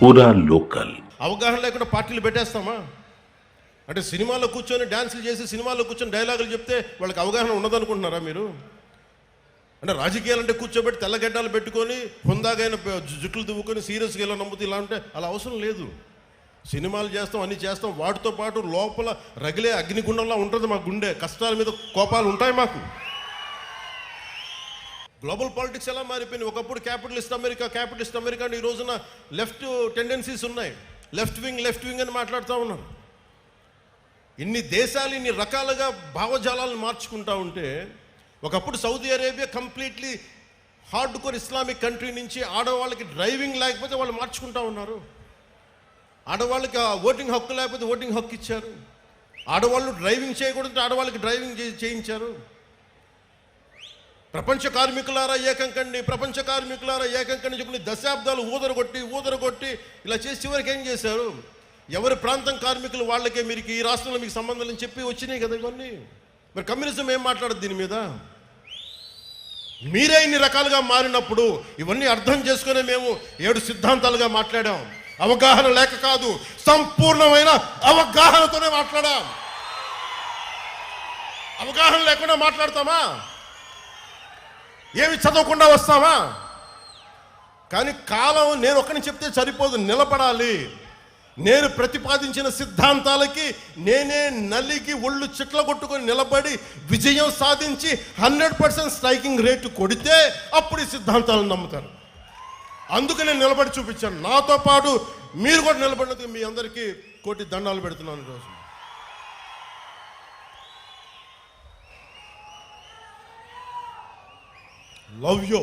పూరా లోకల్. అవగాహన లేకుండా పార్టీలు పెట్టేస్తామా? అంటే సినిమాలో కూర్చొని డ్యాన్సులు చేసి సినిమాలో కూర్చొని డైలాగులు చెప్తే వాళ్ళకి అవగాహన ఉండదనుకుంటున్నారా మీరు? అంటే రాజకీయాలంటే కూర్చోబెట్టి తెల్లగడ్డలు పెట్టుకొని హుందాగైన జుట్లు దువ్వుకొని సీరియస్గా ఇలా నమ్ముతూ ఇలా అంటే అలా అవసరం లేదు. సినిమాలు చేస్తాం, అన్నీ చేస్తాం, వాటితో పాటు లోపల రగిలే అగ్నిగుండంలా ఉంటుంది మా గుండె. కష్టాల మీద కోపాలు ఉంటాయి మాకు. గ్లోబల్ పాలిటిక్స్ ఎలా మారిపోయింది? ఒకప్పుడు క్యాపిటలిస్ట్ అమెరికా అని ఈ రోజున లెఫ్ట్ టెండెన్సీస్ ఉన్నాయి. లెఫ్ట్ వింగ్ అని మాట్లాడుతూ ఉన్నారు. ఇన్ని దేశాలు ఇన్ని రకాలుగా భావజాలాలను మార్చుకుంటా ఉంటే, ఒకప్పుడు Saudi Arabia completely hard core Islamic country నుంచి ఆడవాళ్ళకి డ్రైవింగ్ లేకపోతే వాళ్ళు మార్చుకుంటా ఉన్నారు. ఆడవాళ్ళకి ఓటింగ్ హక్కు లేకపోతే ఓటింగ్ హక్కు ఇచ్చారు. ఆడవాళ్ళు డ్రైవింగ్ చేయకూడదు, ఆడవాళ్ళకి డ్రైవింగ్ చేయించారు. ప్రపంచ కార్మికులారా ఏకం కండి చెప్పి దశాబ్దాలు ఊదరగొట్టి ఇలా చేసి చివరికి ఏం చేశారు? ఎవరి ప్రాంతం కార్మికులు వాళ్ళకే మీరు ఈ రాష్ట్రంలో మీకు సంబంధం అని చెప్పి వచ్చినాయి కదా ఇవన్నీ. మరి కమ్యూనిజం ఏం మాట్లాడదు దీని మీద? మీరే ఇన్ని రకాలుగా మారినప్పుడు ఇవన్నీ అర్థం చేసుకునే మేము 7 సిద్ధాంతాలుగా మాట్లాడాం. అవగాహన లేక కాదు, సంపూర్ణమైన అవగాహనతోనే మాట్లాడాం. అవగాహన లేకుండా మాట్లాడతామా? ఏమి చదవకుండా వస్తామా? కానీ కాలం నేను ఒకరిని చెప్తే సరిపోదు, నిలబడాలి. నేను ప్రతిపాదించిన సిద్ధాంతాలకి నేనే నలిగి ఒళ్ళు చిట్ల కొట్టుకొని నిలబడి విజయం సాధించి 100% స్ట్రైకింగ్ రేటు కొడితే అప్పుడు ఈ సిద్ధాంతాలను నమ్ముతారు. అందుకు నేను నిలబడి చూపించాను. నాతో పాటు మీరు కూడా నిలబడినందుకు మీ అందరికీ కోటి దండాలు పెడుతున్నాను ఈరోజు. Love you.